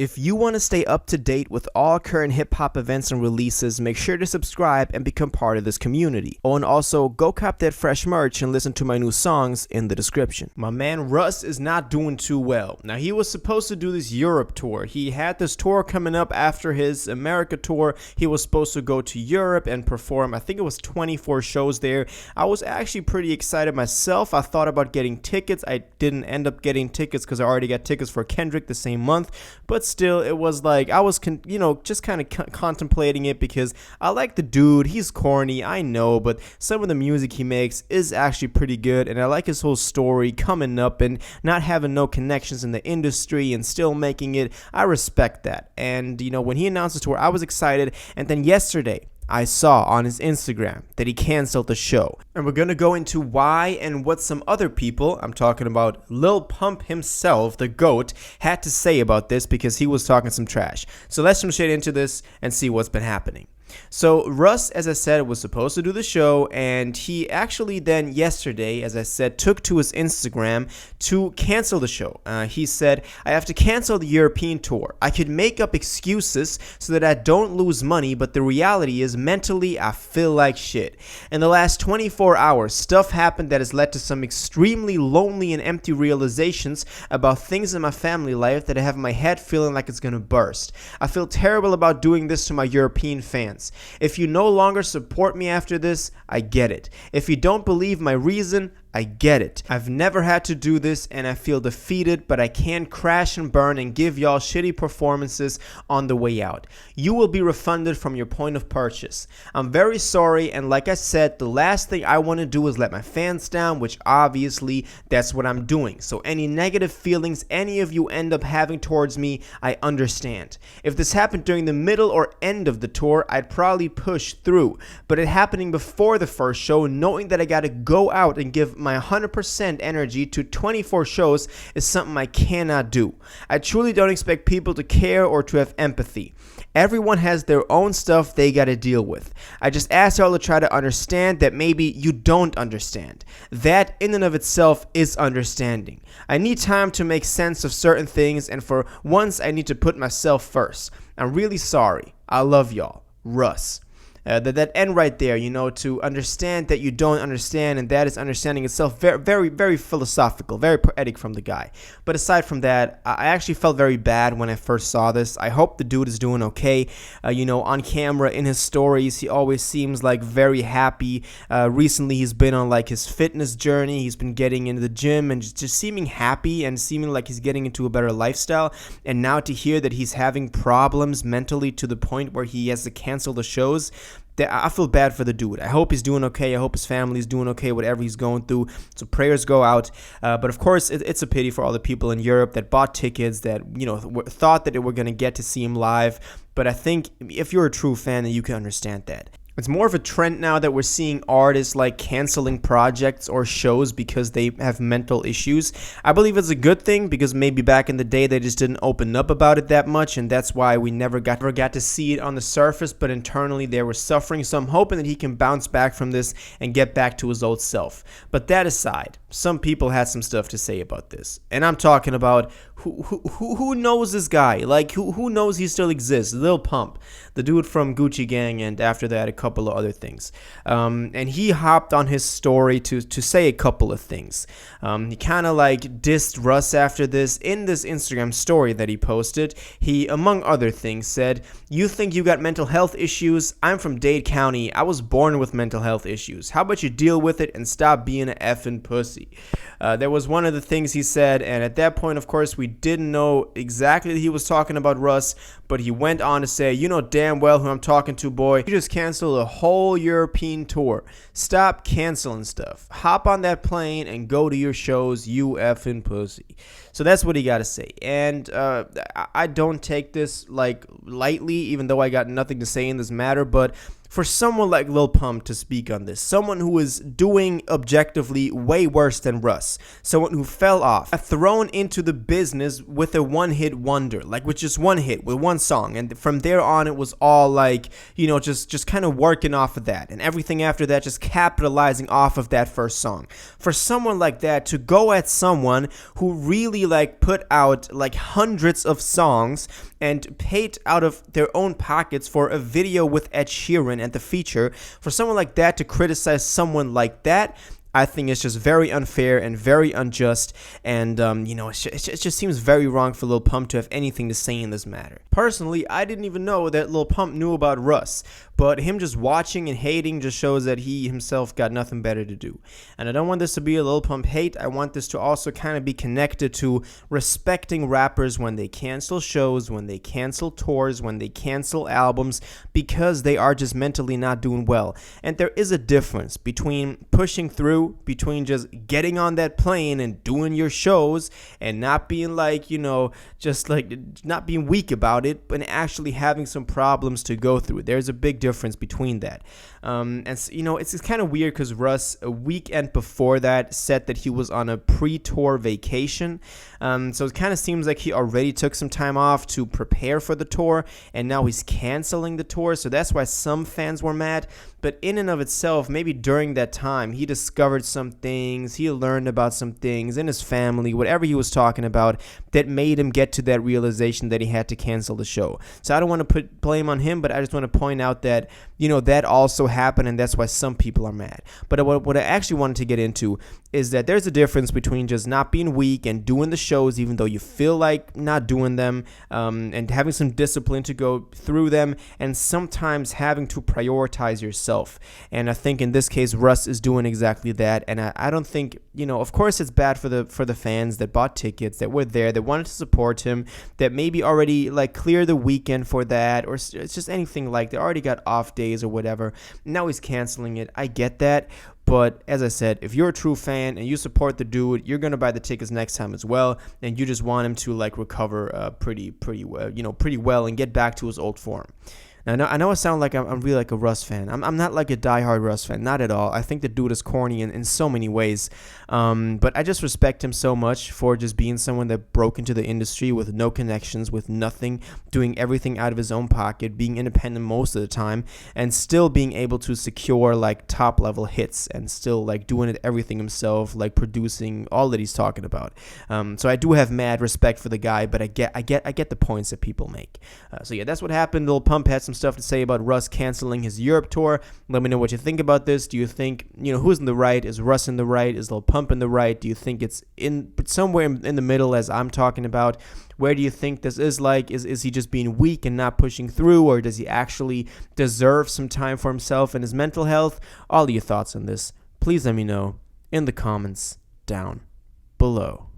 If you want to stay up to date with all current hip-hop events and releases, make sure to subscribe and become part of this community. Oh, and also, go cop that fresh merch and listen to my new songs in the description. My man Russ is not doing too well. Now, he was supposed to do this Europe tour. He had this tour coming up after his America tour. He was supposed to go to Europe and perform, I think it was 24 shows there. I was actually pretty excited myself. I thought about getting tickets. I didn't end up getting tickets because I already got tickets for Kendrick the same month, but still, it was like I was, just kind of contemplating it because I like the dude. He's corny, I know, but some of the music he makes is actually pretty good, and I like his whole story coming up and not having no connections in the industry and still making it. I respect that. And, when he announced the tour, I was excited, and then yesterday, I saw on his Instagram that he canceled the show. And we're going to go into why and what some other people, I'm talking about Lil Pump himself, the GOAT, had to say about this because he was talking some trash. So let's jump straight into this and see what's been happening. So Russ, as I said, was supposed to do the show, and he actually then yesterday, as I said, took to his Instagram to cancel the show. He said, "I have to cancel the European tour. I could make up excuses so that I don't lose money, but the reality is mentally I feel like shit. In the last 24 hours, stuff happened that has led to some extremely lonely and empty realizations about things in my family life that I have in my head feeling like it's gonna burst. I feel terrible about doing this to my European fans. If you no longer support me after this, I get it. If you don't believe my reason, I get it. I've never had to do this and I feel defeated, but I can't crash and burn and give y'all shitty performances on the way out. You will be refunded from your point of purchase. I'm very sorry, and like I said, the last thing I want to do is let my fans down, which obviously that's what I'm doing. So any negative feelings any of you end up having towards me, I understand. If this happened during the middle or end of the tour, I'd probably push through, but it happening before the first show, knowing that I gotta go out and give my 100% energy to 24 shows is something I cannot do. I truly don't expect people to care or to have empathy. Everyone has their own stuff they gotta deal with. I just ask y'all to try to understand that maybe you don't understand. That in and of itself is understanding. I need time to make sense of certain things, and for once I need to put myself first. I'm really sorry. I love y'all. Russ." That end right there, to understand that you don't understand, and that is understanding itself. Very, very, very philosophical, very poetic from the guy. But aside from that, I actually felt very bad when I first saw this. I hope the dude is doing okay. On camera, in his stories, he always seems like very happy. Recently, he's been on like his fitness journey. He's been getting into the gym and just seeming happy and seeming like he's getting into a better lifestyle. And now to hear that he's having problems mentally to the point where he has to cancel the shows, I feel bad for the dude. I hope he's doing okay. I hope his family's doing okay, whatever he's going through. So prayers go out. But of course, it's a pity for all the people in Europe that bought tickets, that thought that they were going to get to see him live. But I think if you're a true fan, then you can understand that. It's more of a trend now that we're seeing artists like canceling projects or shows because they have mental issues. I believe it's a good thing because maybe back in the day they just didn't open up about it that much, and that's why we never got to see it on the surface, but internally they were suffering. So I'm hoping that he can bounce back from this and get back to his old self. But that aside, some people had some stuff to say about this, and I'm talking about who knows this guy? Like, who knows he still exists? Lil Pump, the dude from Gucci Gang, and after that a couple of other things. And he hopped on his story to say a couple of things. He kind of like dissed Russ after this. In this Instagram story that he posted, he, among other things, said, "You think you got mental health issues? I'm from Dade County. I was born with mental health issues. How about you deal with it and stop being an effing pussy?" That was one of the things he said, and at that point, of course, we didn't know exactly that he was talking about Russ, but he went on to say, "You know damn well who I'm talking to, boy. You just canceled a whole European tour. Stop canceling stuff. Hop on that plane and go to your shows, you effing pussy." So that's what he got to say. And I don't take this like lightly, even though I got nothing to say in this matter, but For someone like Lil Pump to speak on this, someone who is doing objectively way worse than Russ, someone who fell off, thrown into the business with a one-hit wonder, like with just one hit, with one song, and from there on it was all like, you know, just kind of working off of that, and everything after that just capitalizing off of that first song. For someone like that to go at someone who really like put out like hundreds of songs and paid out of their own pockets for a video with Ed Sheeran and the feature, for someone like that to criticize someone like that, I think it's just very unfair and very unjust, and you know, it just seems very wrong for Lil Pump to have anything to say in this matter. Personally, I didn't even know that Lil Pump knew about Russ, but him just watching and hating just shows that he himself got nothing better to do. And I don't want this to be a Lil Pump hate. I want this to also kind of be connected to respecting rappers when they cancel shows, when they cancel tours, when they cancel albums, because they are just mentally not doing well. And there is a difference between pushing through, between just getting on that plane and doing your shows and not being like, you know, just like not being weak about it, but actually having some problems to go through. There's a big difference between that. And you know, it's kind of weird because Russ, a weekend before that, said that he was on a pre-tour vacation. So it kind of seems like he already took some time off to prepare for the tour, and now he's canceling the tour. So that's why some fans were mad. But in and of itself, maybe during that time, he discovered some things, he learned about some things in his family, whatever he was talking about, that made him get to that realization that he had to cancel the show. So I don't want to put blame on him, but I just want to point out that, you know, that also happened, and that's why some people are mad. But what I actually wanted to get into is that there's a difference between just not being weak and doing the shows even though you feel like not doing them, and having some discipline to go through them, and sometimes having to prioritize yourself. And I think in this case Russ is doing exactly that, and I don't think, you know, of course it's bad for the fans that bought tickets, that were there, that wanted to support him, that maybe already like cleared the weekend for that, or it's just anything, like they already got off days or whatever. Now he's canceling it. I get that. But as I said, if you're a true fan and you support the dude, you're gonna buy the tickets next time as well, and you just want him to like recover pretty well and get back to his old form. Now, I know I sound like I'm really like a Russ fan. I'm not like a diehard Russ fan, not at all. I think the dude is corny in so many ways. But I just respect him so much for just being someone that broke into the industry with no connections, with nothing, doing everything out of his own pocket, being independent most of the time, and still being able to secure like top level hits, and still like doing it everything himself, like producing all that he's talking about. So I do have mad respect for the guy, but I get the points that people make. So yeah, that's what happened. Lil Pump had some stuff to say about Russ canceling his Europe tour. Let me know what you think about this. Do you think, you know, who's in the right? Is Russ in the right? Is Lil Pump in the right? Do you think it's in somewhere in the middle, as I'm talking about? Where do you think this is like? Is he just being weak and not pushing through, or does he actually deserve some time for himself and his mental health? All of your thoughts on this, please let me know in the comments down below.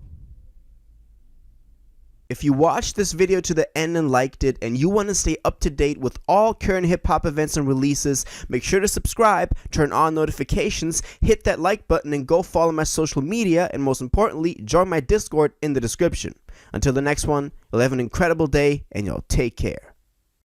If you watched this video to the end and liked it, and you want to stay up to date with all current hip-hop events and releases, make sure to subscribe, turn on notifications, hit that like button, and go follow my social media, and most importantly, join my Discord in the description. Until the next one, you'll have an incredible day, and you'll take care.